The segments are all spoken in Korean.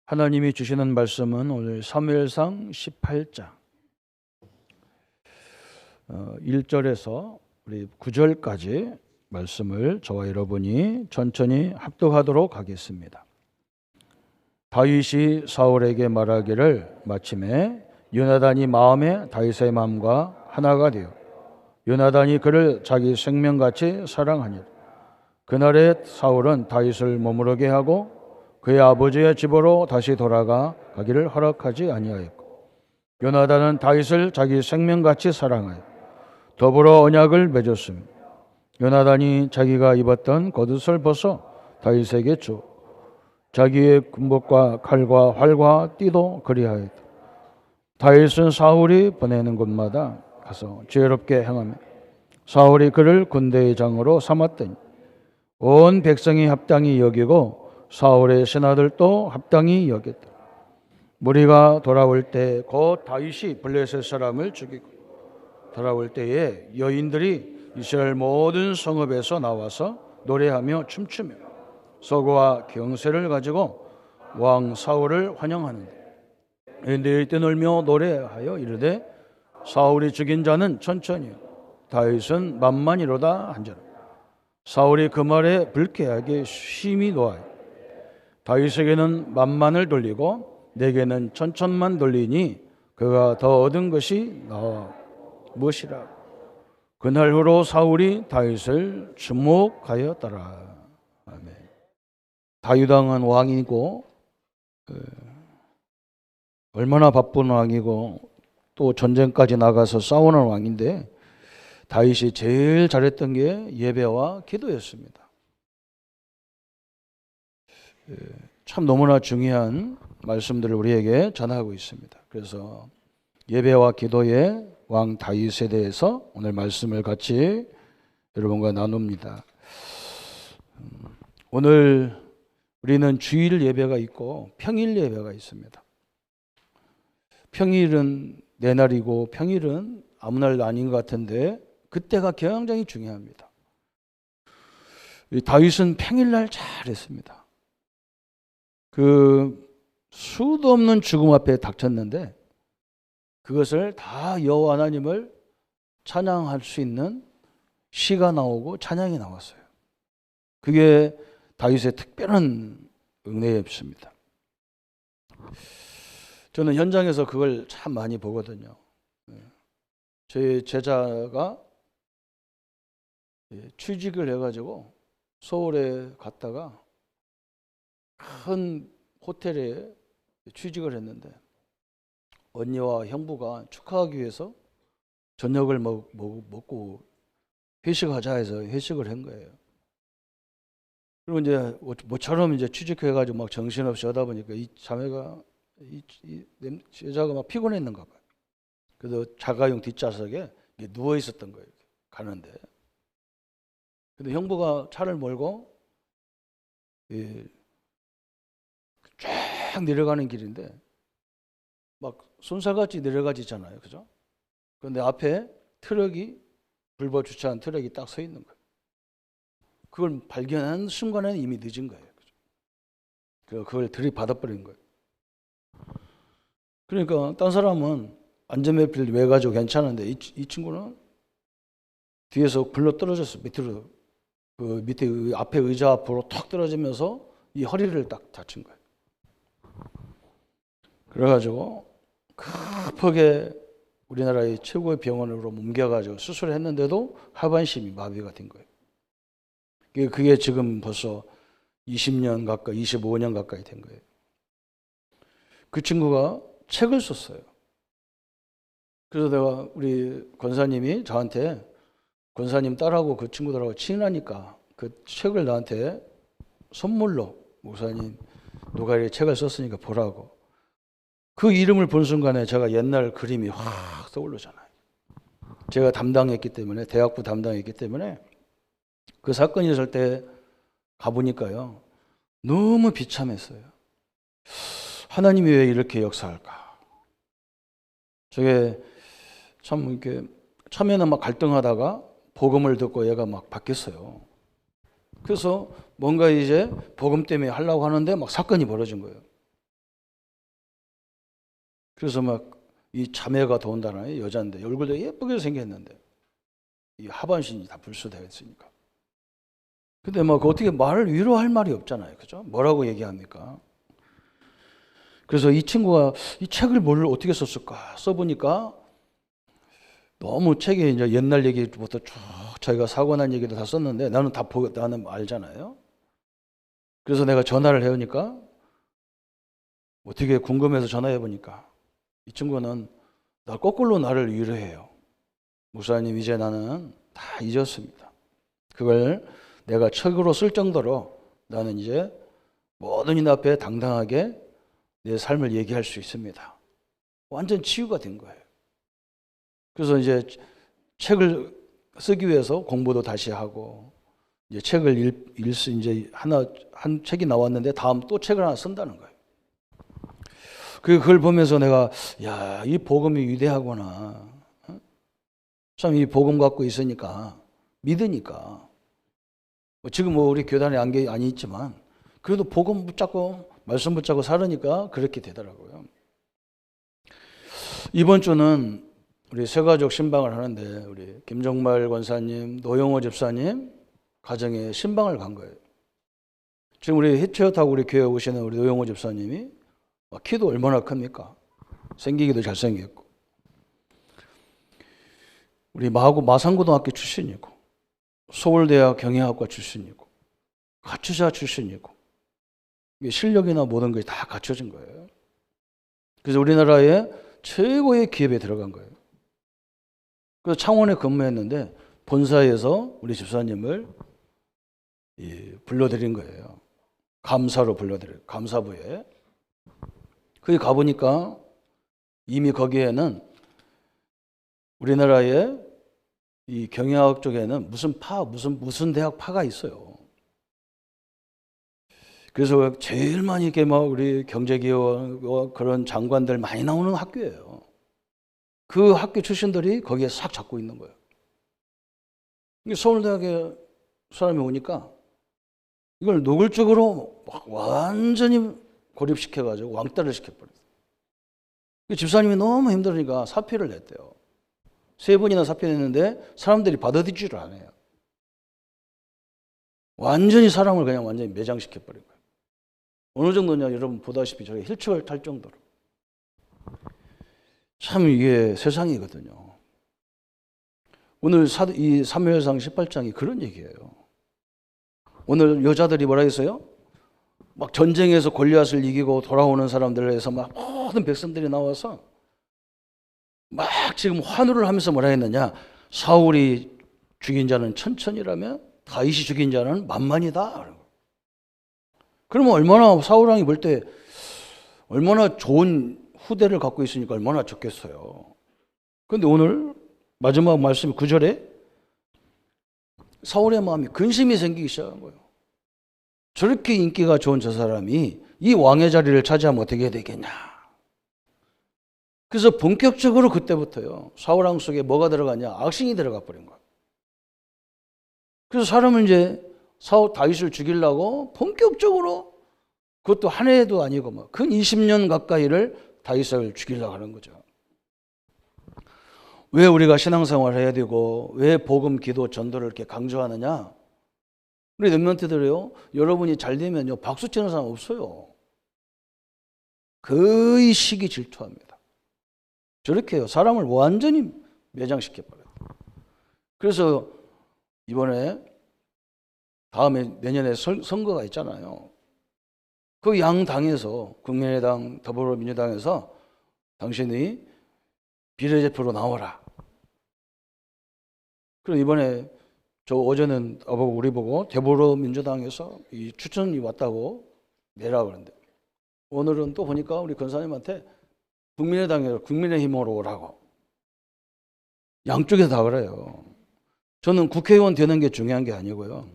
하나님이 주시는 말씀은 오늘 사무엘상 18장 1절에서 우리 9절까지 말씀을 저와 여러분이 천천히 합독하도록 하겠습니다. 다윗이 사울에게 말하기를 마침에 요나단이 마음에 다윗의 마음과 하나가 되어 요나단이 그를 자기 생명같이 사랑하니라. 그날에 사울은 다윗을 머무르게 하고 그의 아버지의 집으로 다시 돌아가 가기를 허락하지 아니하였고 요나단은 다윗을 자기 생명같이 사랑하여 더불어 언약을 맺었으며 요나단이 자기가 입었던 겉옷을 벗어 다윗에게 주 자기의 군복과 칼과 활과 띠도 그리하였다. 다윗은 사울이 보내는 곳마다 가서 지혜롭게 행하며 사울이 그를 군대의 장으로 삼았더니 온 백성이 합당히 여기고 사울의 신하들도 합당히 여겼다. 무리가 돌아올 때 곧 다윗이 블레셋 사람을 죽이고 돌아올 때에 여인들이 이스라엘 모든 성읍에서 나와서 노래하며 춤추며 서고와 경세를 가지고 왕 사울을 환영하는데 인들이 뛰놀며 노래하여 이르되 사울이 죽인 자는 천천히 다윗은 만만이로다 한지라. 사울이 그 말에 불쾌하게 심히 노하여 다윗에게는 만만을 돌리고 내게는 천천만 돌리니 그가 더 얻은 것이 나와 무엇이라. 그날 후로 사울이 다윗을 주목하였더라. 아멘. 다윗 왕은 왕이고 얼마나 바쁜 왕이고 또 전쟁까지 나가서 싸우는 왕인데 다윗이 제일 잘했던 게 예배와 기도였습니다. 참 너무나 중요한 말씀들을 우리에게 전하고 있습니다. 그래서 예배와 기도의 왕 다윗에 대해서 오늘 말씀을 같이 여러분과 나눕니다. 오늘 우리는 주일 예배가 있고 평일 예배가 있습니다. 평일은 내 날이고 평일은 아무 날도 아닌 것 같은데 그때가 굉장히 중요합니다. 다윗은 평일날 잘했습니다. 그 수도 없는 죽음 앞에 닥쳤는데 그것을 다 여호와 하나님을 찬양할 수 있는 시가 나오고 찬양이 나왔어요. 그게 다윗의 특별한 은혜였습니다. 저는 현장에서 그걸 참 많이 보거든요. 제 제자가 취직을 해가지고 서울에 갔다가 큰 호텔에 취직을 했는데 언니와 형부가 축하하기 위해서 저녁을 먹고 회식하자 해서 회식을 한 거예요. 그리고 이제 모처럼 이제 취직해가지고 막 정신없이 하다 보니까 이 자매가 이 여자가 막 피곤했는가 봐요. 그래서 자가용 뒷좌석에 누워 있었던 거예요. 가는데. 근데 형부가 차를 몰고 쫙 내려가는 길인데 막 손살같이 내려가지잖아요. 그죠? 그런데 앞에 트럭이 불법 주차한 트럭이 딱 서 있는 거예요. 그걸 발견한 순간에는 이미 늦은 거예요. 그죠? 그걸 들이받아버린 거예요. 그러니까 딴 사람은 안전벨트를 매가지고 괜찮은데 이 친구는 뒤에서 굴러 떨어졌어. 밑으로 그 밑에 앞에 의자 앞으로 턱 떨어지면서 이 허리를 딱 다친 거예요. 그래가지고 급하게 우리나라의 최고의 병원으로 옮겨가지고 수술을 했는데도 하반신이 마비가 된 거예요. 그게 지금 벌써 20년 가까이, 25년 가까이 된 거예요. 그 친구가 책을 썼어요. 그래서 내가 우리 권사님이 저한테 권사님 딸하고 그 친구들하고 친하니까 그 책을 나한테 선물로 목사님 누가 이렇게 책을 썼으니까 보라고. 그 이름을 본 순간에 제가 옛날 그림이 확 떠오르잖아요. 제가 담당했기 때문에 대학부 담당했기 때문에 그 사건이 있을 때 가보니까요. 너무 비참했어요. 하나님이 왜 이렇게 역사할까? 저게 참 이렇게 처음에는 막 갈등하다가 복음을 듣고 얘가 막 바뀌었어요. 그래서 뭔가 이제 복음 때문에 하려고 하는데 막 사건이 벌어진 거예요. 그래서 막 이 자매가 더운다는 여자인데 얼굴도 예쁘게 생겼는데 이 하반신이 다 불수되어 있으니까. 근데 막 어떻게 말을 위로할 말이 없잖아요. 그죠? 뭐라고 얘기합니까? 그래서 이 친구가 이 책을 뭘 어떻게 썼을까? 써보니까 너무 책에 이제 옛날 얘기부터 쭉 자기가 사고 난 얘기도 다 썼는데 나는 나는 알잖아요. 그래서 내가 전화를 해오니까 어떻게 궁금해서 전화해 보니까 이 친구는 거꾸로 나를 위로해요. 목사님, 이제 나는 다 잊었습니다. 그걸 내가 책으로 쓸 정도로 나는 이제 모든 인 앞에 당당하게 내 삶을 얘기할 수 있습니다. 완전 치유가 된 거예요. 그래서 이제 책을 쓰기 위해서 공부도 다시 하고 이제 책을 이제 한 책이 나왔는데 다음 또 책을 하나 쓴다는 거예요. 그걸 보면서 내가 야, 이 복음이 위대하구나. 참 이 복음 갖고 있으니까 믿으니까 지금 뭐 우리 교단에 안 있지만 그래도 복음 붙잡고 말씀 붙잡고 살으니까 그렇게 되더라고요. 이번 주는 우리 새가족 신방을 하는데 우리 김정말 권사님, 노영호 집사님 가정에 신방을 간 거예요. 지금 우리 히트하고 우리 교회 오시는 우리 노영호 집사님이 키도 얼마나 큽니까? 생기기도 잘생겼고 우리 마산고등학교 출신이고 서울대학 경영학과 출신이고 가추자 출신이고 실력이나 모든 것이 다 갖춰진 거예요. 그래서 우리나라의 최고의 기업에 들어간 거예요. 그래서 창원에 근무했는데 본사에서 우리 집사님을 불러들인 거예요. 감사로 불러들여요. 감사부에. 거기 가보니까 이미 거기에는 우리나라의 이 경영학 쪽에는 무슨 대학 파가 있어요. 그래서 제일 많이 이렇게 막 우리 경제기업 그런 장관들 많이 나오는 학교예요. 그 학교 출신들이 거기에 싹 잡고 있는 거예요. 서울대학에 사람이 오니까 이걸 노골적으로 완전히 고립시켜가지고 왕따를 시켜버렸어요. 집사님이 너무 힘들으니까 사표를 냈대요. 3번이나 사표 냈는데 사람들이 받아들이지를 않아요. 완전히 사람을 그냥 완전히 매장시켜버린 거예요. 어느 정도냐 여러분 보다시피 저희 힐처를 탈 정도로. 참 이게 세상이거든요. 오늘 이 사무엘상 18장이 그런 얘기예요. 오늘 여자들이 뭐라 했어요? 막 전쟁에서 골리앗을 이기고 돌아오는 사람들을 해서 막 모든 백성들이 나와서 막 지금 환호를 하면서 뭐라 했느냐? 사울이 죽인 자는 천천이라면 다윗이 죽인 자는 만만이다. 그러면 얼마나 사울 왕이 볼 때 얼마나 좋은 후대를 갖고 있으니까 얼마나 좋겠어요. 그런데 오늘 마지막 말씀 9절에 사울의 마음이 근심이 생기기 시작한 거예요. 저렇게 인기가 좋은 저 사람이 이 왕의 자리를 차지하면 어떻게 되겠냐. 그래서 본격적으로 그때부터요. 사울 왕 속에 뭐가 들어가냐? 악신이 들어가 버린 거예요. 그래서 사람은 이제 다윗을 죽이려고 본격적으로 그것도 한 해도 아니고 뭐 근 20년 가까이를 다윗을 죽이려고 하는 거죠. 왜 우리가 신앙생활을 해야 되고 왜 복음, 기도, 전도를 이렇게 강조하느냐? 우리 랩런트들이요. 여러분이 잘 되면요. 박수 치는 사람 없어요. 거의 시기 질투합니다. 저렇게 해요. 사람을 완전히 매장시켜버려요. 그래서 이번에 다음에 내년에 선거가 있잖아요. 그 양당에서 국민의당, 더불어민주당에서 당신이 비례대표로 나와라. 그럼 이번에 저 어제는 우리 보고 더불어민주당에서 이 추천이 왔다고 내라 그러는데 오늘은 또 보니까 우리 권사님한테 국민의당에서 국민의힘으로 오라고. 양쪽에서 다 그래요. 저는 국회의원 되는 게 중요한 게 아니고요.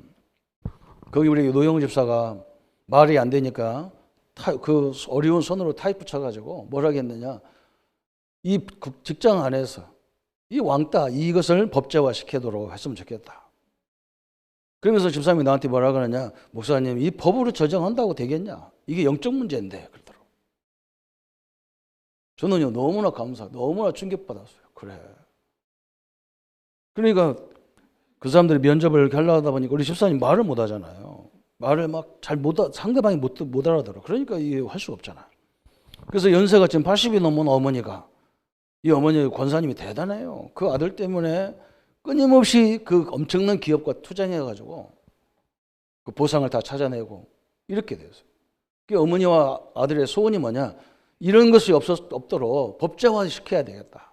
거기 우리 노영우 집사가 말이 안 되니까 그 어려운 손으로 타입 붙여가지고 뭐라 했느냐. 이 직장 안에서 이 왕따 이것을 법제화 시키도록 했으면 좋겠다. 그러면서 집사님이 나한테 뭐라 그러냐. 목사님 이 법으로 저정한다고 되겠냐. 이게 영적 문제인데 그러더라고. 저는요 너무나 너무나 충격받았어요. 그래. 그러니까 그 사람들이 면접을 하려고 하다 보니까 우리 집사님 말을 못 하잖아요. 말을 막 상대방이 못 알아들어. 그러니까 이게 할 수가 없잖아. 그래서 연세가 지금 80이 넘은 어머니가, 이 어머니 권사님이 대단해요. 그 아들 때문에 끊임없이 그 엄청난 기업과 투쟁해가지고 그 보상을 다 찾아내고 이렇게 됐어요. 그 어머니와 아들의 소원이 뭐냐? 이런 것이 없도록 법제화 시켜야 되겠다.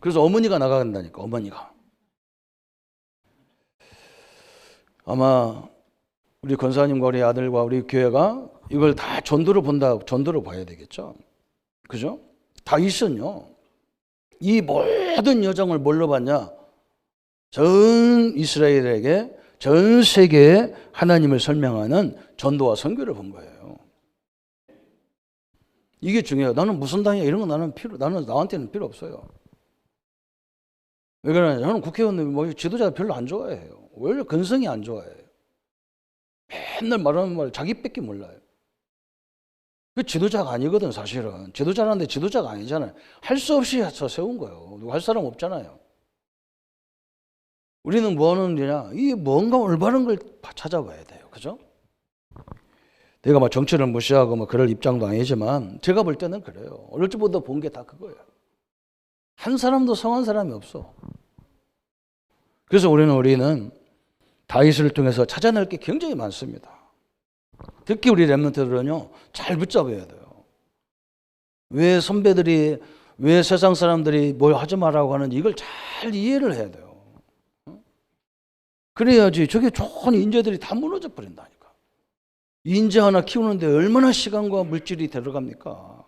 그래서 어머니가 나간다니까, 어머니가. 아마 우리 권사님과 우리 아들과 우리 교회가 이걸 다 전도로 봐야 되겠죠. 그죠? 다윗은요, 이 모든 여정을 뭘로 봤냐? 전 이스라엘에게, 전 세계에 하나님을 설명하는 전도와 선교를 본 거예요. 이게 중요해요. 나는 무슨 당이야 이런 거 나는 나한테는 필요 없어요. 왜 그러냐? 저는 국회의원 지도자 별로 안 좋아해요. 원래 근성이 안 좋아해요. 맨날 말하는 말 자기밖에 몰라요. 그 지도자가 아니거든 사실은. 지도자라는데 지도자가 아니잖아요. 할 수 없이 세운 거예요. 누가 할 사람 없잖아요. 우리는 뭐 하는 일이냐? 이 뭔가 올바른 걸 찾아봐야 돼요. 그죠? 내가 막 정치를 무시하고 뭐 그럴 입장도 아니지만 제가 볼 때는 그래요. 어릴 때부터 본 게 다 그거예요. 한 사람도 성한 사람이 없어. 그래서 우리는 다윗을 통해서 찾아낼 게 굉장히 많습니다. 특히 우리 렘넌트들은요, 잘 붙잡아야 돼요. 왜 선배들이, 왜 세상 사람들이 뭘 하지 말라고 하는지 이걸 잘 이해를 해야 돼요. 그래야지 저게 좋은 인재들이 다 무너져 버린다니까. 인재 하나 키우는데 얼마나 시간과 물질이 들어갑니까?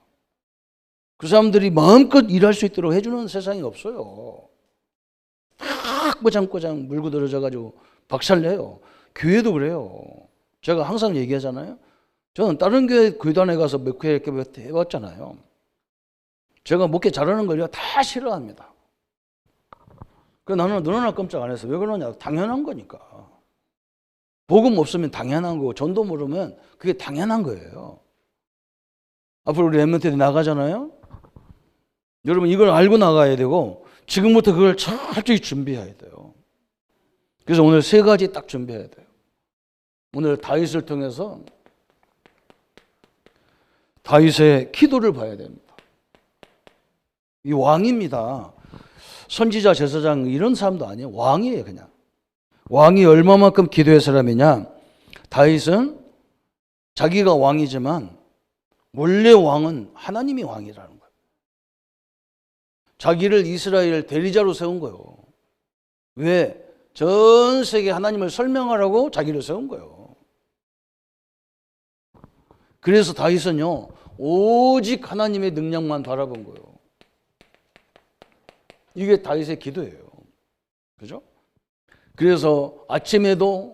그 사람들이 마음껏 일할 수 있도록 해주는 세상이 없어요. 딱 꼬장꼬장 물고 들어져가지고 박살내요. 교회도 그래요. 제가 항상 얘기하잖아요. 저는 다른 교회 교단에 가서 몇 회 이렇게 해봤잖아요. 제가 목회 잘하는 걸요 다 싫어합니다. 그 나는 눈 하나 깜짝 안 했어. 왜 그러냐? 당연한 거니까. 복음 없으면 당연한 거고 전도 모르면 그게 당연한 거예요. 앞으로 우리 렘넌트들이 나가잖아요. 여러분 이걸 알고 나가야 되고 지금부터 그걸 철저히 준비해야 돼요. 그래서 오늘 세 가지 딱 준비해야 돼요. 오늘 다윗을 통해서 다윗의 기도를 봐야 됩니다. 이 왕입니다. 선지자, 제사장 이런 사람도 아니에요. 왕이에요, 그냥. 왕이 얼마만큼 기도의 사람이냐? 다윗은 자기가 왕이지만 원래 왕은 하나님이 왕이라는 거예요. 자기를 이스라엘 대리자로 세운 거예요. 왜? 전 세계 하나님을 설명하라고 자기를 세운 거예요. 그래서 다윗은요, 오직 하나님의 능력만 바라본 거예요. 이게 다윗의 기도예요. 그죠? 그래서 아침에도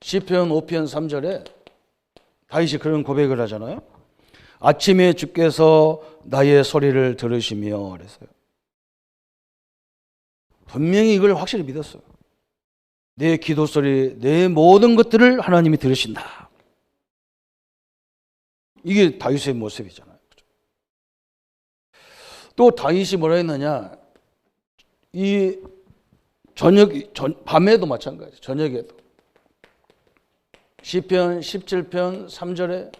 시편 5편 3절에 다윗이 그런 고백을 하잖아요. 아침에 주께서 나의 소리를 들으시며 그랬어요. 분명히 이걸 확실히 믿었어요. 내 기도 소리, 내 모든 것들을 하나님이 들으신다. 이게 다윗의 모습이잖아요. 또 다윗이 뭐라 했느냐? 이 밤에도 마찬가지예요. 저녁에도. 시편 17편 3절에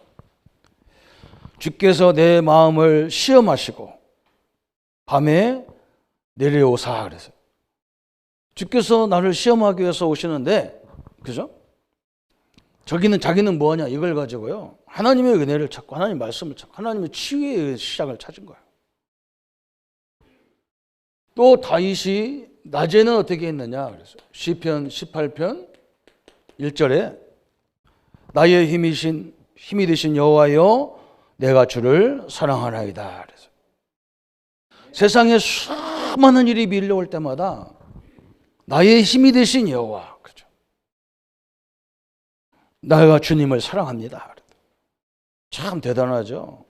주께서 내 마음을 시험하시고 밤에 내려오사 그래서 주께서 나를 시험하기 위해서 오시는데, 그죠? 자기는 뭐하냐? 이걸 가지고요. 하나님의 은혜를 찾고, 하나님의 말씀을 찾고, 하나님의 치유의 시작을 찾은 거예요. 또 다윗이 낮에는 어떻게 했느냐? 그래서 시편 18편 1절에 나의 힘이 되신 여호와여, 내가 주를 사랑하나이다. 그래서 세상에 수많은 일이 밀려올 때마다 나의 힘이 되신 여호와, 그렇죠? 내가 주님을 사랑합니다. 참 대단하죠.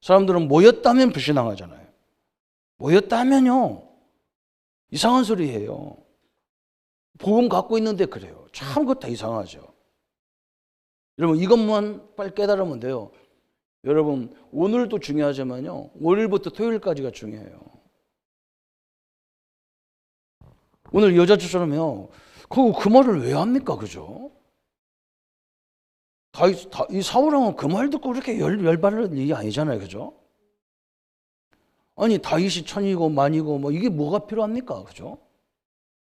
사람들은 모였다면 불신앙하잖아요. 모였다면요 이상한 소리예요. 복음 갖고 있는데 그래요. 참 그거 다 이상하죠. 여러분 이것만 빨리 깨달으면 돼요. 여러분 오늘도 중요하지만요, 월요일부터 토요일까지가 중요해요. 오늘 여자처럼요, 그 말을 왜 합니까? 그죠? 이 사울왕은 그 말 듣고 그렇게 열받을 일이 아니잖아요. 그죠? 아니 다윗이 천이고 만이고 뭐 이게 뭐가 필요합니까? 그죠?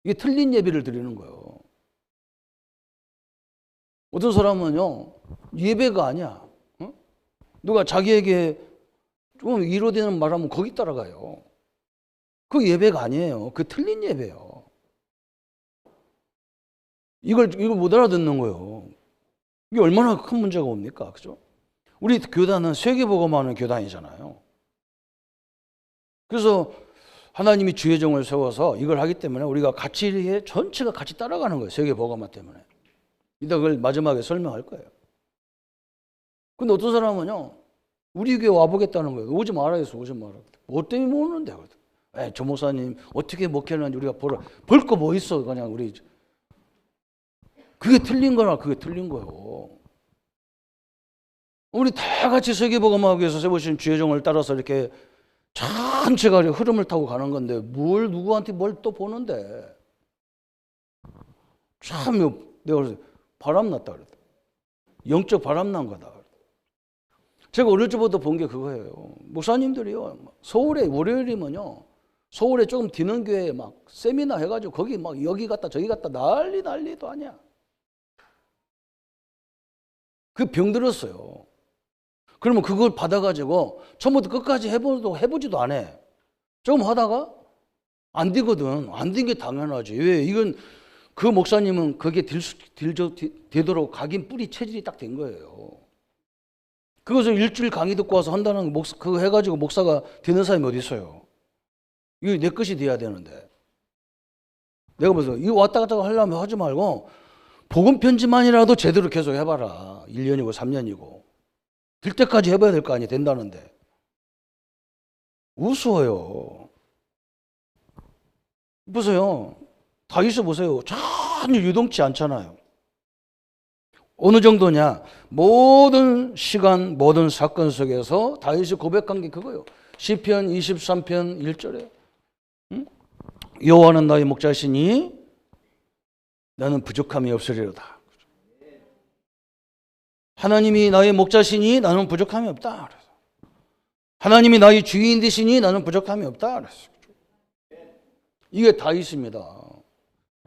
이게 틀린 예배를 드리는 거예요. 어떤 사람은요, 예배가 아니야. 어? 누가 자기에게 좀 위로되는 말하면 거기 따라가요. 그 예배가 아니에요. 그 틀린 예배예요. 이걸 못 알아듣는 거예요. 이게 얼마나 큰 문제가 옵니까? 그죠? 우리 교단은 세계복음하는 교단이잖아요. 그래서 하나님이 주의 종을 세워서 이걸 하기 때문에 우리가 같이 전체가 같이 따라가는 거예요. 세계복음화 때문에. 이따 그걸 마지막에 설명할 거예요. 근데 어떤 사람은요, 우리 교회 와보겠다는 거예요. 오지 말아 해서 오지 마라. 뭐 때문에 못 오는데? 조 목사님 어떻게 목회하는지 우리가 볼 거 뭐 있어? 그냥 우리. 그게 틀린 거나 그게 틀린 거예요. 우리 다 같이 세계복음하기 위해서 세우신 주의 종을 따라서 이렇게 전체가 흐름을 타고 가는 건데 뭘 누구한테 뭘 또 보는데. 참 내가 그래서 바람났다 그랬다. 영적 바람난 거다. 제가 어릴 적부터 본 게 그거예요. 목사님들이요, 서울에 월요일이면요, 서울에 조금 뒤는 교회에 막 세미나 해가지고 거기 막 여기 갔다 저기 갔다 난리도 아니야. 그 병들었어요. 그러면 그걸 받아가지고 처음부터 끝까지 해보지도 안 해. 조금 하다가 안 되거든. 안 된 게 당연하지. 왜? 이건 그 목사님은 그게 되도록 각인 뿌리 체질이 딱 된 거예요. 그것을 일주일 강의 듣고 와서 한다는 그거 해가지고 목사가 되는 사람이 어디 있어요? 이거 내 것이 돼야 되는데. 내가 그래서 이거 왔다 갔다 하려면 하지 말고 복음 편지만이라도 제대로 계속 해봐라. 1년이고 3년이고. 될 때까지 해봐야 될 거 아니에요. 된다는데. 우스워요. 보세요. 다윗을 보세요. 전혀 유동치 않잖아요. 어느 정도냐? 모든 시간, 모든 사건 속에서 다윗이 고백한 게 그거예요. 시편 23편 1절에 여호와는 나의 목자시니 나는 부족함이 없으리로다. 하나님이 나의 목자시니 나는 부족함이 없다. 하나님이 나의 주인 되시니 나는 부족함이 없다. 이게 다윗입니다.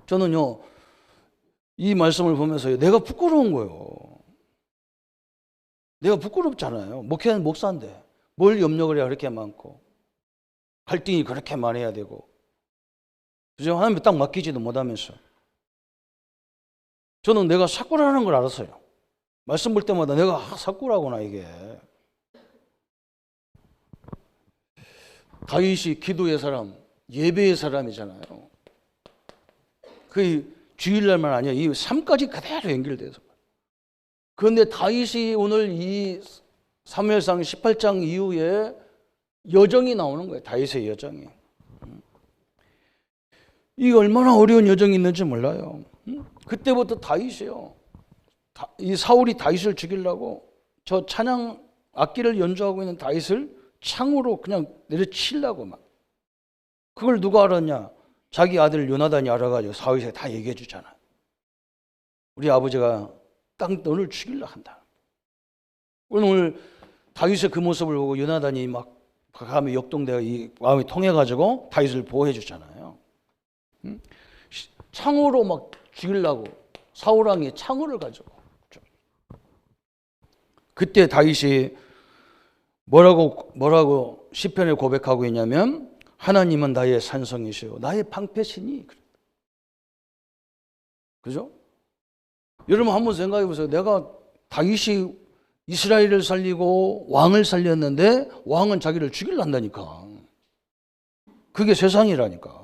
저는요, 이 말씀을 보면서 내가 부끄러운 거예요. 내가 부끄럽잖아요. 목회는 목사인데 뭘 염려를 해야 그렇게 많고 갈등이 그렇게 많아야 되고, 그죠? 하나님이 딱 맡기지도 못하면서. 저는 내가 사꾸라는 걸 알았어요. 말씀 볼 때마다 내가 사꾸라구나 이게. 다윗이 기도의 사람, 예배의 사람이잖아요. 그 주일날만 아니야. 이 삶까지 그대로 연결돼서. 그런데 다윗이 오늘 이 사무엘상 18장 이후에 여정이 나오는 거예요. 다윗의 여정이. 이게 얼마나 어려운 여정이 있는지 몰라요. 그때부터 다윗이요. 이 사울이 다윗을 죽이려고 저 찬양 악기를 연주하고 있는 다윗을 창으로 그냥 내려치려고 막. 그걸 누가 알았냐? 자기 아들 요나단이 알아가지고 사울에게 다 얘기해 주잖아. 우리 아버지가 딱 너를 죽이려 한다. 오늘 다윗의 그 모습을 보고 요나단이 막 가면 역동대가 이 마음이 통해가지고 다윗을 보호해 주잖아요. 창으로 막 죽이려고 사울왕이 창으로 가지고. 그때 다윗이 뭐라고 시편에 고백하고 있냐면 하나님은 나의 산성이시오 나의 방패시니. 그죠? 여러분 한번 생각해 보세요. 내가 다윗이 이스라엘을 살리고 왕을 살렸는데 왕은 자기를 죽이려 한다니까. 그게 세상이라니까.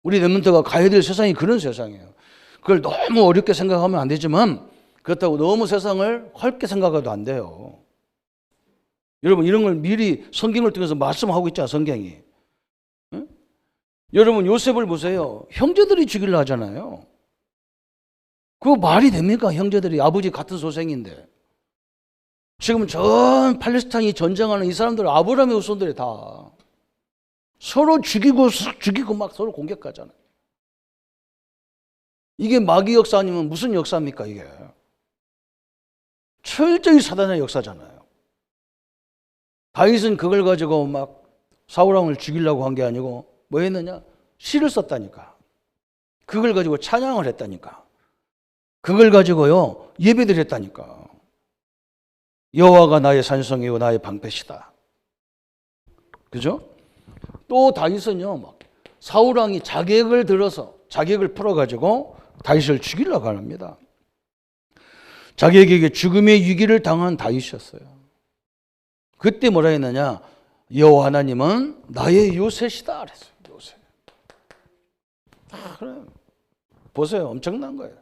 우리 렘넌트가 가야 될 세상이 그런 세상이에요. 그걸 너무 어렵게 생각하면 안 되지만 그렇다고 너무 세상을 헐게 생각해도 안 돼요. 여러분 이런 걸 미리 성경을 통해서 말씀하고 있잖아요. 성경이. 응? 여러분 요셉을 보세요. 형제들이 죽이려 하잖아요. 그거 말이 됩니까? 형제들이 아버지 같은 소생인데. 지금 전 팔레스타인이 전쟁하는 이 사람들 아브라함의 후손들이 다 서로 죽이고 막 서로 공격하잖아요. 이게 마귀 역사 아니면 무슨 역사입니까 이게? 철저히 사단의 역사잖아요. 다윗은 그걸 가지고 막 사울왕을 죽이려고 한 게 아니고 뭐 했느냐? 시를 썼다니까. 그걸 가지고 찬양을 했다니까. 그걸 가지고요 예배를 했다니까. 여호와가 나의 산성이요 나의 방패시다. 그죠? 또 다윗은요 막 사울왕이 자객을 들어서 자객을 풀어가지고 다윗을 죽이려고 합니다. 자객에게 죽음의 위기를 당한 다윗이었어요. 그때 뭐라 했느냐? 여호와 하나님은 나의 요새시다 그랬어요. 요새. 그래. 보세요. 엄청난 거예요.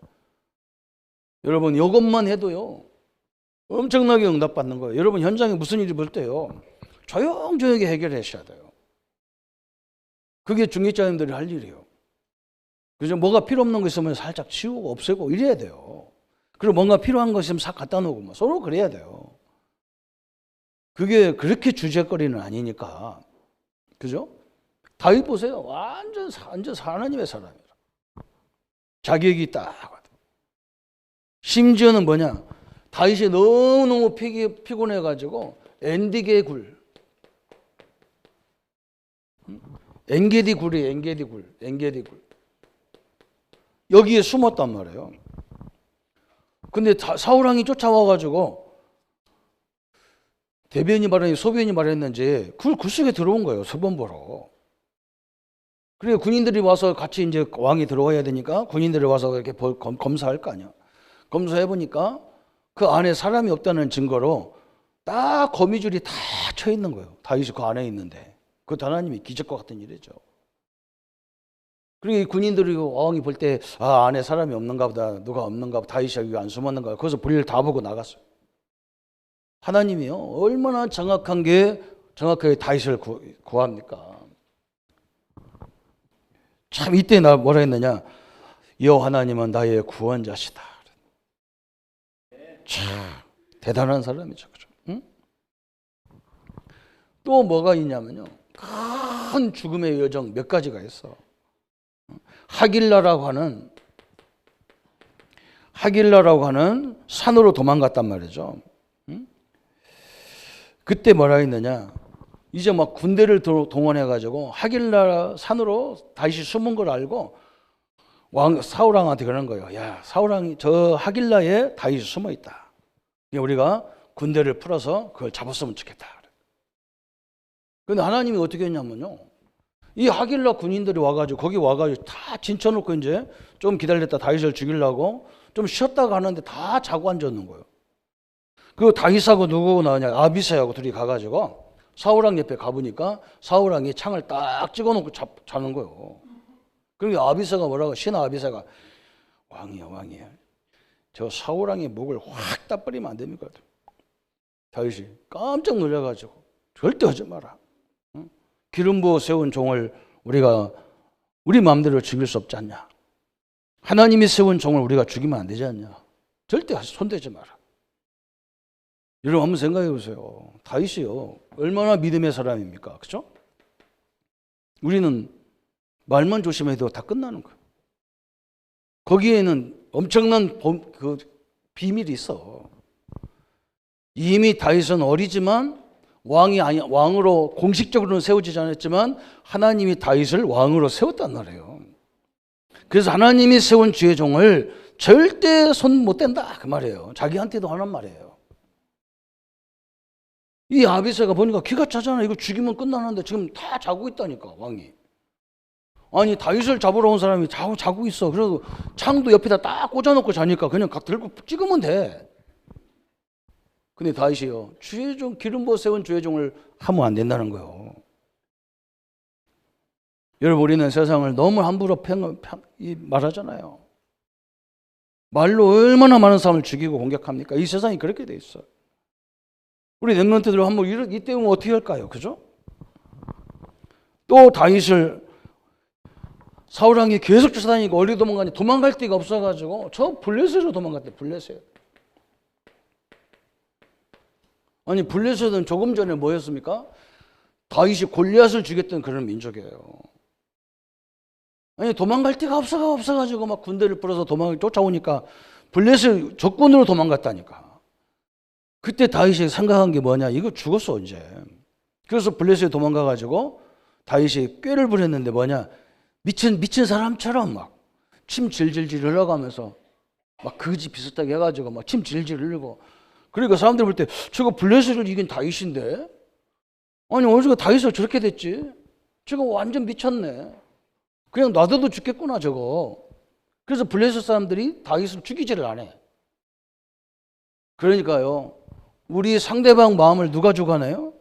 여러분 이것만 해도요 엄청나게 응답받는 거예요. 여러분 현장에 무슨 일이 볼 때요 조용조용히 해결하셔야 돼요. 그게 중직자님들이 할 일이에요. 그죠? 뭐가 필요 없는 거 있으면 살짝 치우고 없애고 이래야 돼요. 그리고 뭔가 필요한 거 있으면 싹 갖다 놓고 뭐 서로 그래야 돼요. 그게 그렇게 주제거리는 아니니까. 그죠? 다윗 보세요. 완전 하나님의 사람이라. 자격이 딱. 심지어는 뭐냐? 다윗이 너무너무 피곤해가지고 엔디게 굴. 엔게디 굴이에요. 엔게디 굴. 여기에 숨었단 말이에요. 근데 사울왕이 쫓아와가지고 대변이 말했는지 소변이 말했는지 굴 속에 들어온 거예요. 서본 보러. 그래 군인들이 와서 같이 이제 왕이 들어와야 되니까 군인들이 와서 이렇게 검사할 거 아니야. 검사해 보니까 그 안에 사람이 없다는 증거로 딱 거미줄이 다 쳐 있는 거예요. 다윗이 그 안에 있는데. 그것도 하나님이 기적과 같은 일이죠. 그리고 군인들이 왕이 볼 때 안에 사람이 없는가 보다. 누가 없는가 보다. 다윗이 여기 안 숨었는가. 거기서 볼일 다 보고 나갔어요. 하나님이요. 얼마나 정확하게 다윗을 구합니까? 참 이때 나 뭐라 했느냐? 여호와 하나님은 나의 구원자시다. 참 대단한 사람이죠. 그죠? 응? 또 뭐가 있냐면요. 큰 죽음의 여정 몇 가지가 있어. 하길라라고 하는 산으로 도망갔단 말이죠. 응? 그때 뭐라 했느냐? 이제 막 군대를 동원해가지고 하길라 산으로 다시 숨은 걸 알고 사울왕한테 그러는 거예요. 야, 사울왕이 저 하길라에 다윗이 숨어 있다. 우리가 군대를 풀어서 그걸 잡았으면 좋겠다. 근데 하나님이 어떻게 했냐면요. 이 하길라 군인들이 와가지고 거기 와가지고 다 진쳐놓고 이제 좀 기다렸다 다윗을 죽이려고 좀 쉬었다가 하는데 다 자고 앉았는 거예요. 그 다윗하고 누구 나오냐? 아비새하고 둘이 가가지고 사울왕 옆에 가보니까 사울왕이 창을 딱 찍어놓고 자는 거예요. 그러니까 아비새가 뭐라고? 신하 아비새가 왕이야. 저 사울왕의 목을 확 따버리면 안 됩니까? 다윗이 깜짝 놀라가지고 절대 하지 마라. 기름 부어 세운 종을 우리 마음대로 죽일 수 없지 않냐? 하나님이 세운 종을 우리가 죽이면 안 되지 않냐? 절대 손대지 마라. 여러분 한번 생각해 보세요. 다윗이요 얼마나 믿음의 사람입니까? 그렇죠? 우리는 말만 조심해도 다 끝나는 거예요. 거기에는 엄청난 그 비밀이 있어. 이미 다윗은 어리지만 왕으로 공식적으로는 세워지지 않았지만 하나님이 다윗을 왕으로 세웠단 말이에요. 그래서 하나님이 세운 주의 종을 절대 손 못 댄다 그 말이에요. 자기한테도 하는 말이에요. 이 아비새가 보니까 기가 차잖아. 이거 죽이면 끝나는데 지금 다 자고 있다니까 왕이. 아니 다윗을 잡으러 온 사람이 자고 있어. 그래도 창도 옆에다 딱 꽂아놓고 자니까 그냥 들고 찍으면 돼. 근데 다윗이요 주의 종 기름 부어 세운 주의 종을 하면 안 된다는 거예요. 여러분 우리는 세상을 너무 함부로 말하잖아요. 말로 얼마나 많은 사람을 죽이고 공격합니까? 이 세상이 그렇게 돼 있어요. 우리 렘넌트들 한번 이때 오면 어떻게 할까요? 그죠? 또 다윗을 사울왕이 계속 쫓아다니고 어디 도망가니 도망갈 데가 없어가지고 저 블레셋으로 도망갔대. 블레셋. 아니 블레셋은 조금 전에 뭐였습니까? 다윗이 골리앗을 죽였던 그런 민족이에요. 아니 도망갈 데가 없어가지고 막 군대를 풀어서 쫓아오니까 블레셋 적군으로 도망갔다니까. 그때 다윗이 생각한 게 뭐냐? 이거 죽었어 이제. 그래서 블레셋에 도망가가지고 다윗이 꾀를 부렸는데 뭐냐? 미친 사람처럼 막 침 질질질 흘러가면서 막 거지 비슷하게 해가지고 막 침 질질 흘리고. 그러니까 사람들이 볼 때 저거 블레셋을 이긴 다윗인데? 아니 어디서 다윗을 저렇게 됐지? 저거 완전 미쳤네. 그냥 놔둬도 죽겠구나 저거. 그래서 블레셋 사람들이 다윗을 죽이지를 않아. 그러니까요, 우리 상대방 마음을 누가 주관해요?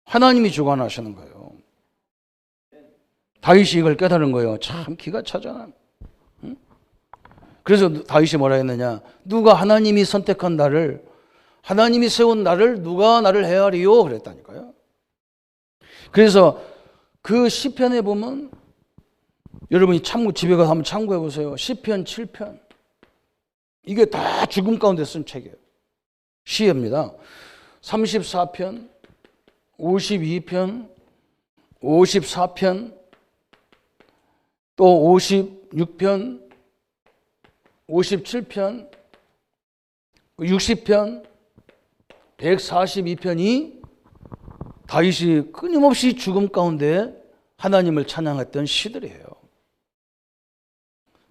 하나님이 주관하시는 거예요. 다윗이 이걸 깨달은 거예요. 참 기가 차잖아. 응? 그래서 다윗이 뭐라 했느냐? 누가 하나님이 선택한 나를, 하나님이 세운 나를 누가 나를 헤아리요? 그랬다니까요. 그래서 그 시편에 보면 여러분이 집에 가서 한번 참고해 보세요. 시편 7편. 이게 다 죽음 가운데 쓴 책이에요. 시입니다. 34편, 52편, 54편, 또 56편, 57편, 60편, 142편이 다윗이 끊임없이 죽음 가운데 하나님을 찬양했던 시들이에요.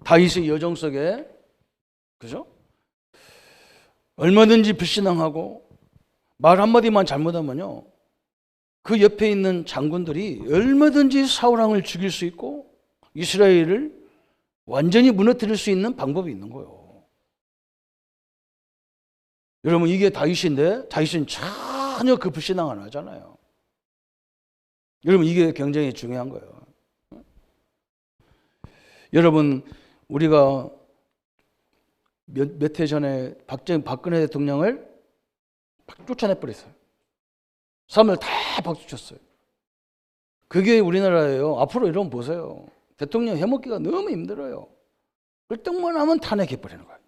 다윗의 여정 속에, 그죠? 얼마든지 불신앙하고 말 한마디만 잘못하면요, 그 옆에 있는 장군들이 얼마든지 사울왕을 죽일 수 있고 이스라엘을 완전히 무너뜨릴 수 있는 방법이 있는 거예요. 여러분, 이게 다윗인데 다윗은 전혀 그 불신앙 안 하잖아요. 여러분, 이게 굉장히 중요한 거예요. 여러분, 우리가 몇 해 전에 박근혜 대통령을 쫓아내버렸어요. 사람을 다 박수쳤어요. 그게 우리나라예요. 앞으로 이러면 보세요. 대통령 해먹기가 너무 힘들어요. 끌떡만 하면 탄핵해버리는 거예요.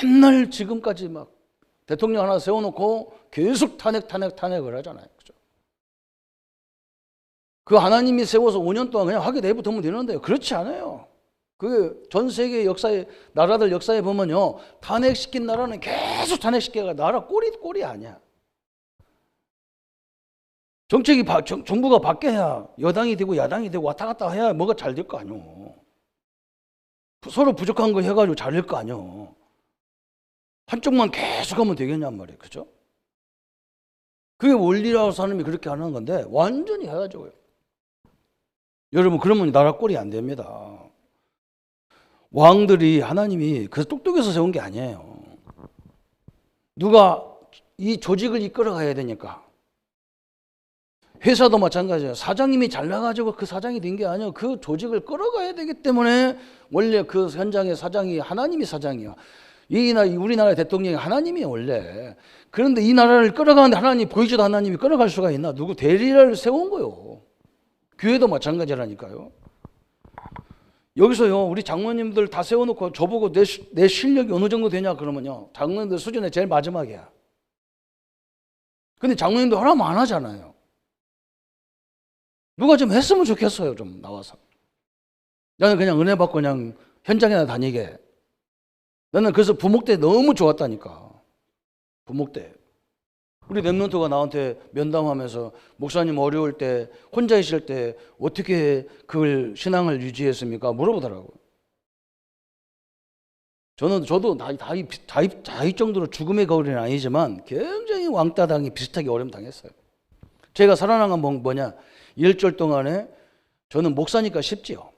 맨날 지금까지 막 대통령 하나 세워놓고 계속 탄핵을 하잖아요. 그죠? 그 하나님이 세워서 5년 동안 그냥 하게 내버려두면 되는데요. 그렇지 않아요. 그 전 세계 역사에, 나라들 역사에 보면요, 탄핵시킨 나라는 계속 탄핵시켜가 나라 꼴이 아니야. 정부가 바뀌어야 여당이 되고 야당이 되고 왔다 갔다 해야 뭐가 잘 될 거 아니오. 서로 부족한 거 해가지고 잘 될 거 아니오. 한쪽만 계속 하면 되겠냔 말이에요. 그죠? 그게 원리라고 사람이 그렇게 하는 건데 완전히 해가지고요. 여러분, 그러면 나라 꼴이 안 됩니다. 왕들이 하나님이 그 똑똑해서 세운 게 아니에요. 누가 이 조직을 이끌어 가야 되니까. 회사도 마찬가지예요. 사장님이 잘나가지고 그 사장이 된 게 아니에요. 그 조직을 끌어가야 되기 때문에 원래 그 현장의 사장이 하나님이 사장이야. 우리나라 대통령이 하나님이에요, 원래. 그런데 이 나라를 끌어가는데 하나님, 보이지도 하나님이 끌어갈 수가 있나? 누구 대리를 세운 거요. 교회도 마찬가지라니까요. 여기서요, 우리 장로님들 다 세워놓고 저보고 내 실력이 어느 정도 되냐 그러면요, 장로님들 수준에 제일 마지막이야. 근데 장로님도 하라면 안 하잖아요. 누가 좀 했으면 좋겠어요. 좀 나와서. 나는 그냥 은혜 받고 그냥 현장에나 다니게. 나는 그래서 부목 때 너무 좋았다니까. 부목 때. 우리 랩런트가 나한테 면담하면서 목사님 어려울 때, 혼자 있을 때 어떻게 그걸 신앙을 유지했습니까? 물어보더라고요. 저도 다윗 정도로 죽음의 거울은 아니지만 굉장히 왕따당이 비슷하게 어려움 당했어요. 제가 살아난 건 뭐냐? 일주일 동안에 저는 목사니까 쉽지요.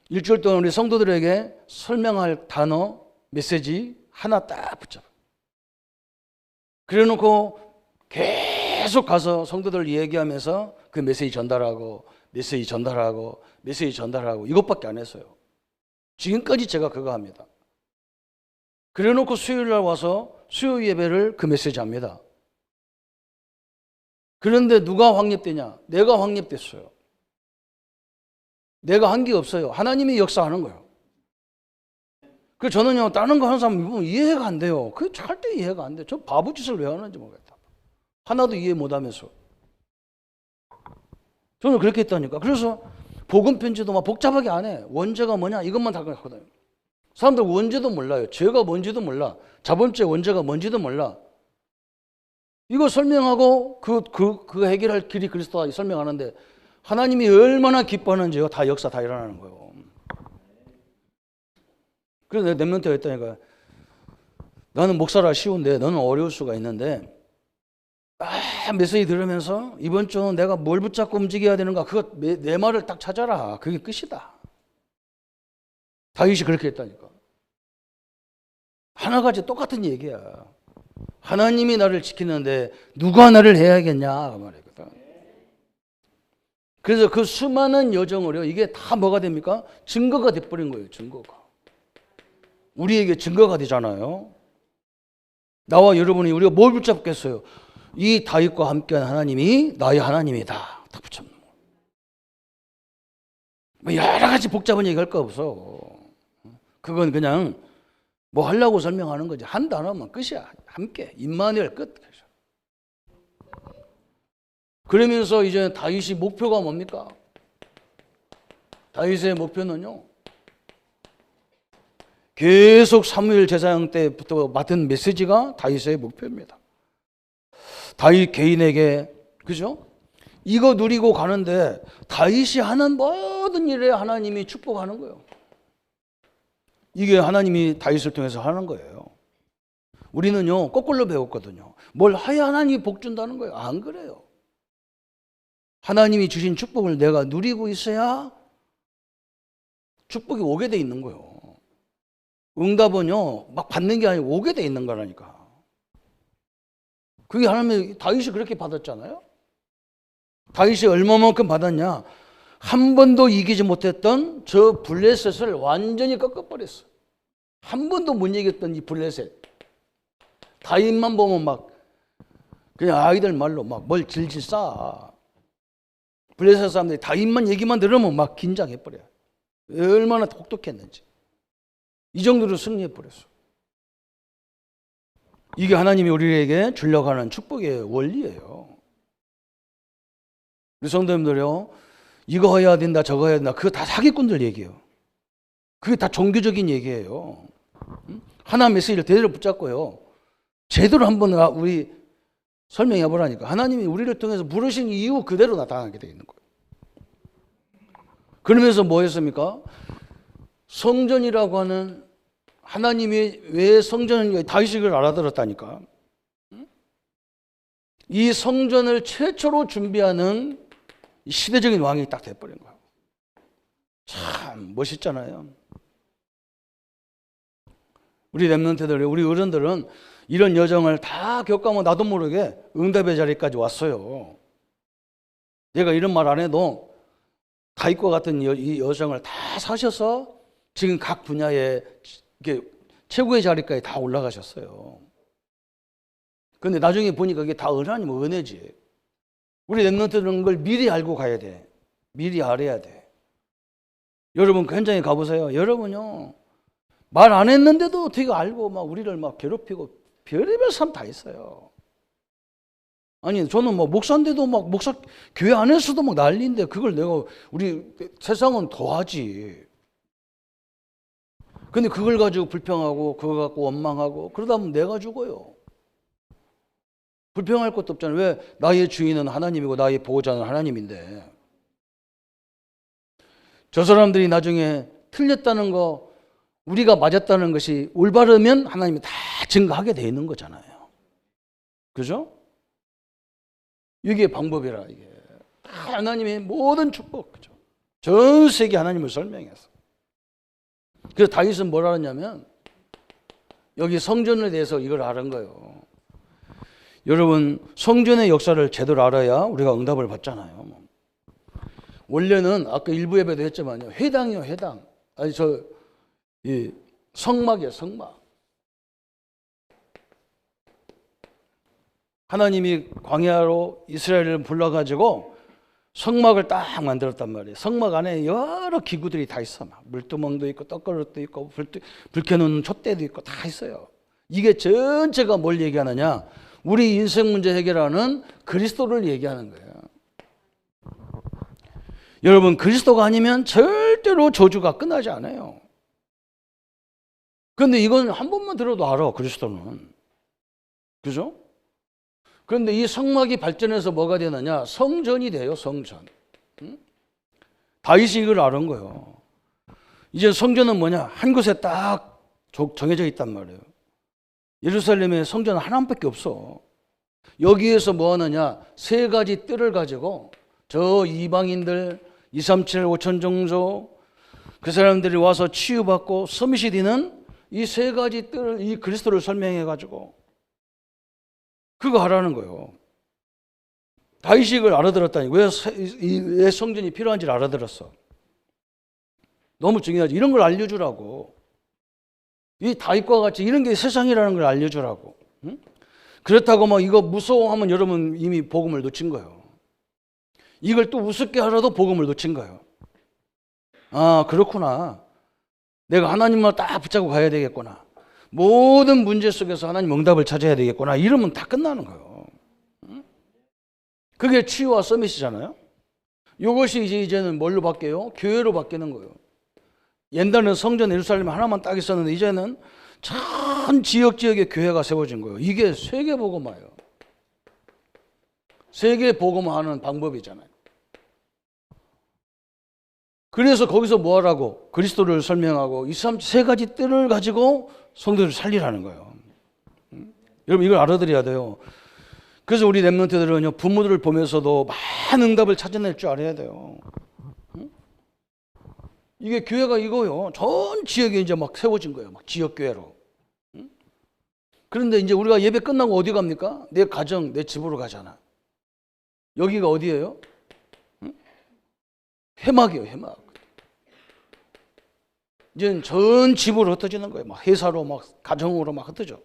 일주일 동안 우리 성도들에게 설명할 단어, 메시지 하나 딱 붙잡아. 그래 놓고 계속 가서 성도들 얘기하면서 그 메시지 전달하고 이것밖에 안 했어요. 지금까지 제가 그거 합니다. 그래 놓고 수요일 날 와서 수요 예배를 그 메시지 합니다. 그런데 누가 확립되냐? 내가 확립됐어요. 내가 한 게 없어요. 하나님이 역사하는 거예요. 그 저는요, 다른 거 하는 사람 보면 이해가 안 돼요. 그 절대 이해가 안 돼. 저 바보 짓을 왜 하는지 모르겠다. 하나도 이해 못 하면서. 저는 그렇게 했다니까. 그래서 복음 편지도 막 복잡하게 안 해. 원죄가 뭐냐? 이것만 다 하거든요. 사람들 원죄도 몰라요. 죄가 뭔지도 몰라. 자본죄 원죄가 뭔지도 몰라. 이거 설명하고 그 해결할 길이 그리스도다 설명하는데 하나님이 얼마나 기뻐하는지요. 다 역사 다 일어나는 거예요. 그래서 내가 랩런트가 했다니까. 나는 목사라 쉬운데 너는 어려울 수가 있는데 메시지 들으면서 이번 주는 내가 뭘 붙잡고 움직여야 되는가 그거 내 말을 딱 찾아라. 그게 끝이다. 다윗이 그렇게 했다니까. 하나같이 똑같은 얘기야. 하나님이 나를 지키는데 누가 나를 해야겠냐 그 말이거든. 그래서 그 수많은 여정을요. 이게 다 뭐가 됩니까? 증거가 돼버린 거예요. 증거가. 우리에게 증거가 되잖아요. 나와 여러분이 우리가 뭘 붙잡겠어요? 이 다윗과 함께한 하나님이 나의 하나님이다. 다 붙잡는 거예요. 뭐 여러 가지 복잡한 얘기할 거 없어. 그건 그냥 뭐 하려고 설명하는 거지. 한 단어만 끝이야. 함께. 임마누엘 끝. 그러면서 이제 다윗이 목표가 뭡니까? 다윗의 목표는요. 계속 사무엘 제사장 때부터 맡은 메시지가 다윗의 목표입니다. 다윗 개인에게 그죠? 이거 누리고 가는데 다윗이 하는 모든 일에 하나님이 축복하는 거예요. 이게 하나님이 다윗을 통해서 하는 거예요. 우리는요 거꾸로 배웠거든요. 뭘 해야 하나님이 복 준다는 거예요. 안 그래요. 하나님이 주신 축복을 내가 누리고 있어야 축복이 오게 돼 있는 거예요. 응답은요 막 받는 게 아니고 오게 돼 있는 거라니까. 그게 하나님이 다윗이 그렇게 받았잖아요. 다윗이 얼마만큼 받았냐? 한 번도 이기지 못했던 저 블레셋을 완전히 꺾어버렸어. 한 번도 못 이겼던 이 블레셋. 다윗만 보면 막 그냥 아이들 말로 막 뭘 질질 싸. 블레셋 사람들이 다윗만 얘기만 들으면 막 긴장해버려요. 얼마나 똑똑했는지. 이 정도로 승리해버렸어. 이게 하나님이 우리에게 주려고 하는 축복의 원리예요. 우리 성도님들요, 이거 해야 된다, 저거 해야 된다. 그거 다 사기꾼들 얘기예요. 그게 다 종교적인 얘기예요. 하나 메시지를 제대로 붙잡고요. 제대로 한번 우리 설명해 보라니까. 하나님이 우리를 통해서 부르신 이유 그대로 나타나게 되어 있는 거예요. 그러면서 뭐 했습니까? 성전이라고 하는 하나님이 왜 성전을 다윗이 그걸 알아들었다니까. 이 성전을 최초로 준비하는 시대적인 왕이 딱 돼버린 거예요. 참 멋있잖아요. 우리 랩런트들, 우리 어른들은 이런 여정을 다 겪어가면 나도 모르게 응답의 자리까지 왔어요. 내가 이런 말 안 해도 다윗과 같은 이 여정을 다 사셔서 지금 각 분야에 이렇게 최고의 자리까지 다 올라가셨어요. 그런데 나중에 보니까 이게 다 하나님 은혜지. 우리 랩런트들은 걸 미리 알고 가야 돼. 미리 알아야 돼. 여러분 그 현장에 가보세요. 여러분요 말 안 했는데도 어떻게 알고 막 우리를 막 괴롭히고 별의별 사람 다 있어요. 아니 저는 뭐 목사인데도 막 목사 교회 안에서도 막 난리인데 그걸 내가 우리 세상은 더 하지. 근데 그걸 가지고 불평하고 그거 갖고 원망하고 그러다 보면 내가 죽어요. 불평할 것도 없잖아요. 왜? 나의 주인은 하나님이고 나의 보호자는 하나님인데. 저 사람들이 나중에 틀렸다는 거 우리가 맞았다는 것이 올바르면 하나님이 다 증거하게 돼 있는 거잖아요. 그죠? 이게 방법이라 이게. 다 하나님의 모든 축복. 그죠? 전 세계 하나님을 설명했어. 그래서 다윗은 뭐라 하냐면 여기 성전에 대해서 이걸 아는 거예요. 여러분 성전의 역사를 제대로 알아야 우리가 응답을 받잖아요. 원래는 아까 일부 예배도 했지만요. 회당이요 회당. 아니 이 성막이에요 성막. 하나님이 광야로 이스라엘을 불러가지고 성막을 딱 만들었단 말이에요. 성막 안에 여러 기구들이 다 있어. 막 물두멍도 있고 떡그릇도 있고 불 켜놓는 촛대도 있고 다 있어요. 이게 전체가 뭘 얘기하느냐? 우리 인생 문제 해결하는 그리스도를 얘기하는 거예요. 여러분, 그리스도가 아니면 절대로 저주가 끝나지 않아요. 그런데 이건 한 번만 들어도 알아, 그리스도는. 그죠? 그런데 이 성막이 발전해서 뭐가 되느냐? 성전이 돼요, 성전. 응? 다윗이 이걸 아는 거예요. 이제 성전은 뭐냐? 한 곳에 딱 정해져 있단 말이에요. 예루살렘에 성전은 하나밖에 없어. 여기에서 뭐 하느냐? 세 가지 뜰을 가지고 저 이방인들 2, 3, 7, 5천 정도 그 사람들이 와서 치유받고 서밋이 되는 이 세 가지 뜰을, 이 그리스도를 설명해 가지고 그거 하라는 거예요. 다윗이 이걸 알아들었다니. 왜 성전이 필요한지를 알아들었어. 너무 중요하지. 이런 걸 알려주라고. 이 다윗과 같이 이런 게 세상이라는 걸 알려주라고. 응? 그렇다고 막 이거 무서워하면 여러분 이미 복음을 놓친 거예요. 이걸 또 우습게 하라도 복음을 놓친 거예요. 아, 그렇구나. 내가 하나님만 딱 붙잡고 가야 되겠구나. 모든 문제 속에서 하나님 응답을 찾아야 되겠구나. 이러면 다 끝나는 거예요. 그게 치유와 서밋이잖아요. 이것이 이제는 뭘로 바뀌어요? 교회로 바뀌는 거예요. 옛날에는 성전 예루살렘 하나만 딱 있었는데 이제는 전 지역에 교회가 세워진 거예요. 이게 세계 복음화예요. 세계 복음화하는 방법이잖아요. 그래서 거기서 뭐 하라고? 그리스도를 설명하고 이 세 가지 뜰을 가지고 성도를 살리라는 거예요. 여러분 이걸 알아들어야 돼요. 그래서 우리 렘넌트들은요, 부모들을 보면서도 많은 응답을 찾아낼 줄 알아야 돼요. 이게 교회가 이거요. 전 지역에 이제 막 세워진 거예요. 막 지역교회로. 그런데 이제 우리가 예배 끝나고 어디 갑니까? 내 가정, 내 집으로 가잖아. 여기가 어디예요? 회막이에요, 회막. 이제 전 집으로 흩어지는 거예요. 막 회사로, 막 가정으로 막 흩어져.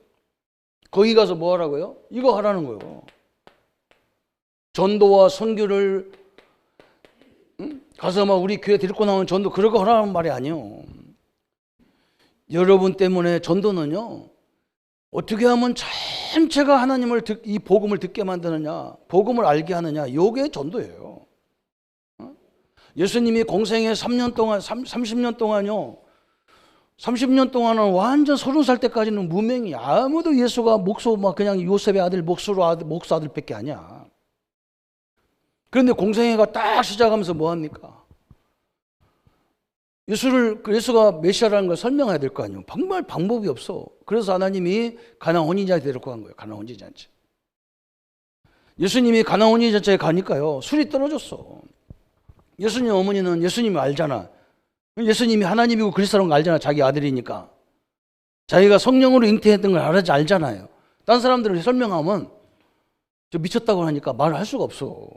거기 가서 뭐 하라고요? 이거 하라는 거예요. 전도와 선교를 가서 막 우리 교회 데리고 나오는 전도 그런 거 하라는 말이 아니에요. 여러분 때문에 전도는요, 어떻게 하면 전체가 하나님을 이 복음을 듣게 만드느냐, 복음을 알게 하느냐, 이게 전도예요. 예수님이 공생에 3년 동안, 30년 동안요, 30년 동안은 완전 30살 때까지는 무명이, 아무도 예수가 목소 막 그냥 요셉의 아들 목수 아들밖에 아니야. 그런데 공생애가 딱 시작하면서 뭐 합니까? 예수가 메시아라는 걸 설명해야 될 거 아니에요. 정말 방법이 없어. 그래서 하나님이 가나 혼인잔치 데리고 간 거예요. 가나 혼인잔치. 예수님이 가나 혼인잔치에 가니까요, 술이 떨어졌어. 예수님 어머니는 예수님을 알잖아. 예수님이 하나님이고 그리스도라는 걸 알잖아. 자기 아들이니까. 자기가 성령으로 잉태했던 걸 알잖아요. 딴 사람들을 설명하면 저 미쳤다고 하니까 말을 할 수가 없어.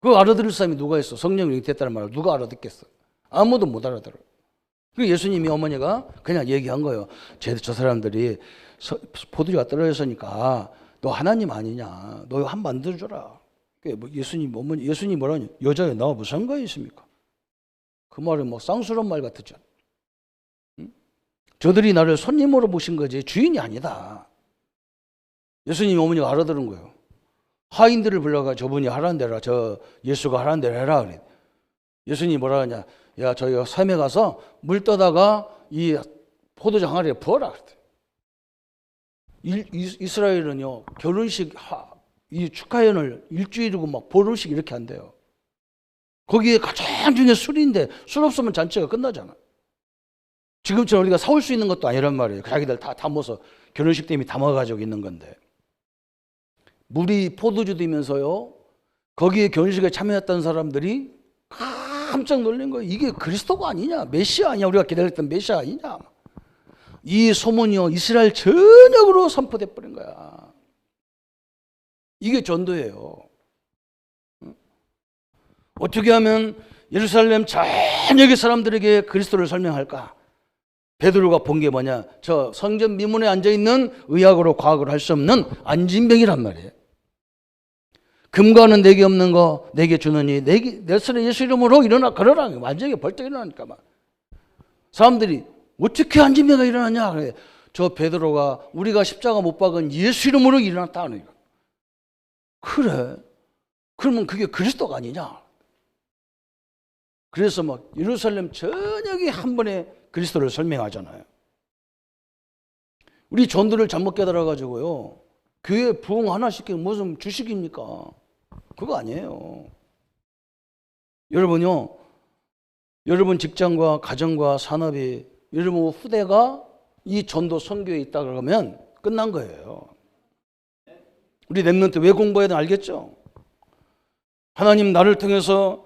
그거 알아들을 사람이 누가 있어? 성령으로 잉태했다는 말을 누가 알아듣겠어? 아무도 못 알아들어. 그 예수님이 어머니가 그냥 얘기한 거예요. 저 사람들이 포도주가 떨어졌으니까 너 하나님 아니냐? 너 한 만들어줘라. 예수님 어머니, 예수님 뭐라냐? 여자에 나와 무슨 상관이 있습니까? 그 말은 뭐 쌍스러운 말 같았죠. 저들이 나를 손님으로 보신 거지 주인이 아니다. 예수님 어머니가 알아들은 거예요. 하인들을 불러가 저분이 하라는 대로 저 예수가 하라는 대로 해라 그래. 예수님이 뭐라 하냐? 야, 저희 섬에 가서 물 떠다가 이 포도주 항아리에 부어라 그랬대. 이스라엘은요, 결혼식 이 축하연을 일주일이고 막 보름씩 이렇게 한대요. 거기에 가장 중요한 술인데 술 없으면 잔치가 끝나잖아. 지금처럼 우리가 사올 수 있는 것도 아니란 말이에요. 자기들 다 담아서 결혼식 때문에 담아가지고 있는 건데. 물이 포도주이면서요, 거기에 결혼식에 참여했던 사람들이 깜짝 놀란 거예요. 이게 그리스도가 아니냐? 메시아 아니냐? 우리가 기다렸던 메시아 아니냐? 이 소문이요, 이스라엘 전역으로 선포돼 버린 거야. 이게 전도예요. 어떻게 하면 예루살렘 전역의 사람들에게 그리스도를 설명할까? 베드로가 본 게 뭐냐? 저 성전 미문에 앉아있는 의학으로 과학으로 할 수 없는 안진병이란 말이에요. 금과는 내게 없는 거 내게 주느니 내 손에 예수 이름으로 일어나 걸어라. 완전히 벌떡 일어나니까 막 사람들이 어떻게 안진매가 일어나냐. 그래. 저 베드로가 우리가 십자가 못 박은 예수 이름으로 일어났다 하는 거야. 그래? 그러면 그게 그리스도가 아니냐? 그래서 막 예루살렘 전역이 한 번에 그리스도를 설명하잖아요. 우리 전도를 잘못 깨달아가지고요. 교회 부흥 하나씩 무슨 주식입니까? 그거 아니에요. 여러분요. 여러분 직장과 가정과 산업이 여러분 후대가 이 전도 선교에 있다 그러면 끝난 거예요. 우리 렘넌트 왜 공부해야 되나 알겠죠? 하나님 나를 통해서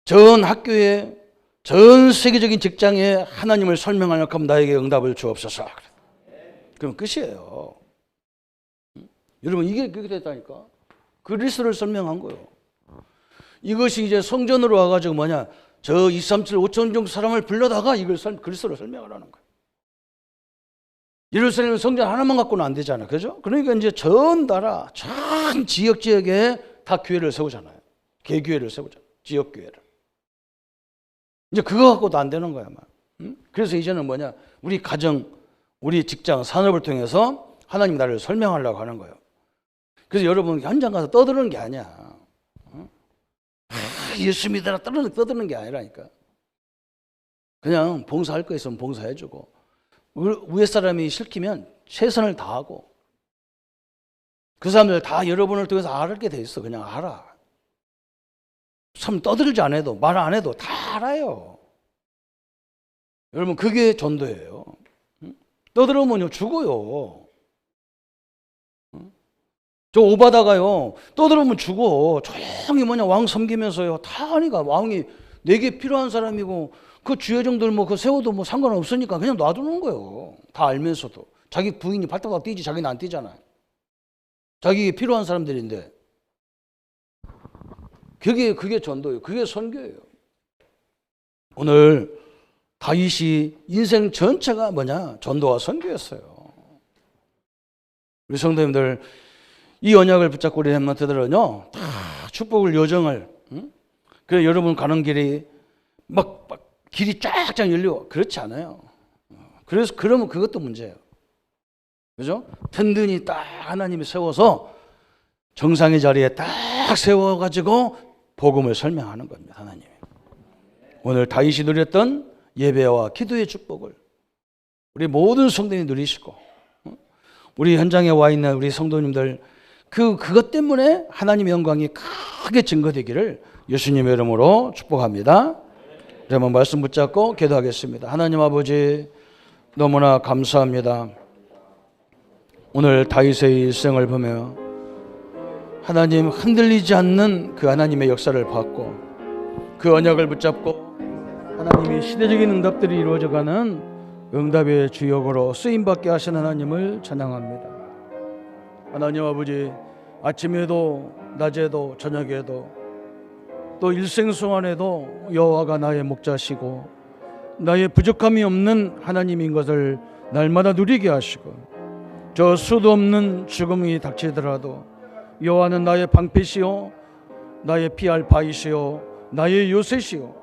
전 학교에 전 세계적인 직장에 하나님을 설명하려고 하면 나에게 응답을 주옵소서. 그럼 끝이에요. 여러분 이게 그렇게 됐다니까. 그리스도를 설명한 거예요. 이것이 이제 성전으로 와가지고 뭐냐, 저 237, 5천 종 사람을 불러다가 이걸 그리스도를 설명하라는 거예요. 예루살렘 성전 하나만 갖고는 안 되잖아요. 그죠? 그러니까 이제 전 나라, 전 지역에 다 교회를 세우잖아요. 개교회를 세우잖아요. 지역교회를. 이제 그거 갖고도 안 되는 거야. 그래서 이제는 뭐냐, 우리 가정, 우리 직장, 산업을 통해서 하나님 나라를 설명하려고 하는 거예요. 그래서 여러분 현장 가서 떠드는 게 아니야. 예수 믿으라 떠드는 게 아니라니까. 그냥 봉사할 거 있으면 봉사해주고, 위에 사람이 시키면 최선을 다하고, 그 사람들 다 여러분을 통해서 알게 돼 있어. 그냥 알아. 참 떠들지 안 해도, 말 안 해도 다 알아요. 여러분 그게 전도예요. 떠들으면 죽어요. 저 오바다가요 떠들으면 죽어. 조용히 왕 섬기면서요 다 하니까 왕이 내게 필요한 사람이고 그 주여정들 그 세워도 상관없으니까 그냥 놔두는 거예요. 다 알면서도. 자기 부인이 발딱 뛰지 자기는 안 뛰잖아요. 자기에게 필요한 사람들인데. 그게 전도예요. 그게 선교예요. 오늘 다윗이 인생 전체가 전도와 선교였어요. 우리 성도님들 이 언약을 붙잡고 우리 렘넌트들은요 다 축복을 요정을 그래 여러분 가는 길이 막 길이 쫙쫙 열리고 그렇지 않아요. 그래서 그러면 그것도 문제예요. 그죠? 든든히 딱 하나님이 세워서 정상의 자리에 딱 세워가지고 복음을 설명하는 겁니다. 하나님이. 오늘 다윗이 누렸던 예배와 기도의 축복을 우리 모든 성도님이 누리시고 우리 현장에 와 있는 우리 성도님들 그것 때문에 하나님의 영광이 크게 증거되기를 예수님의 이름으로 축복합니다. 그러면 말씀 붙잡고 기도하겠습니다. 하나님 아버지 너무나 감사합니다. 오늘 다윗의 일생을 보며 하나님 흔들리지 않는 그 하나님의 역사를 봤고 그 언약을 붙잡고 하나님이 시대적인 응답들이 이루어져가는 응답의 주역으로 쓰임받게 하신 하나님을 찬양합니다. 하나님 아버지 아침에도 낮에도 저녁에도 또 일생송안에도 여호와가 나의 목자시고 나의 부족함이 없는 하나님인 것을 날마다 누리게 하시고 저 수도 없는 죽음이 닥치더라도 여호와는 나의 방패시요 나의 피할 바위시요 나의 요새시요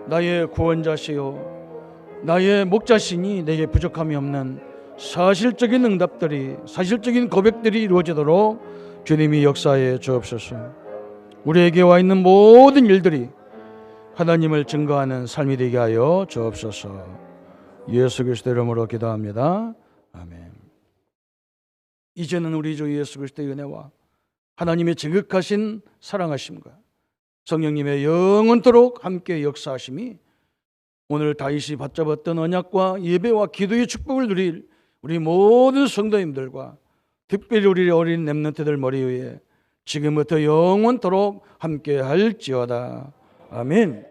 나의 구원자시요 나의 목자시니 내게 부족함이 없는 사실적인 응답들이 사실적인 고백들이 이루어지도록 주님이 역사해 주옵소서. 우리에게 와 있는 모든 일들이 하나님을 증거하는 삶이 되게 하여 주옵소서. 예수 그리스도 이름으로 기도합니다. 아멘. 이제는 우리 주 예수 그리스도의 은혜와 하나님의 지극하신 사랑하심과 성령님의 영원토록 함께 역사하심이 오늘 다윗이 받잡았던 언약과 예배와 기도의 축복을 누릴 우리 모든 성도님들과 특별히 우리 어린 렘넌트들 머리 위에 지금부터 영원토록 함께 할지어다. 아멘.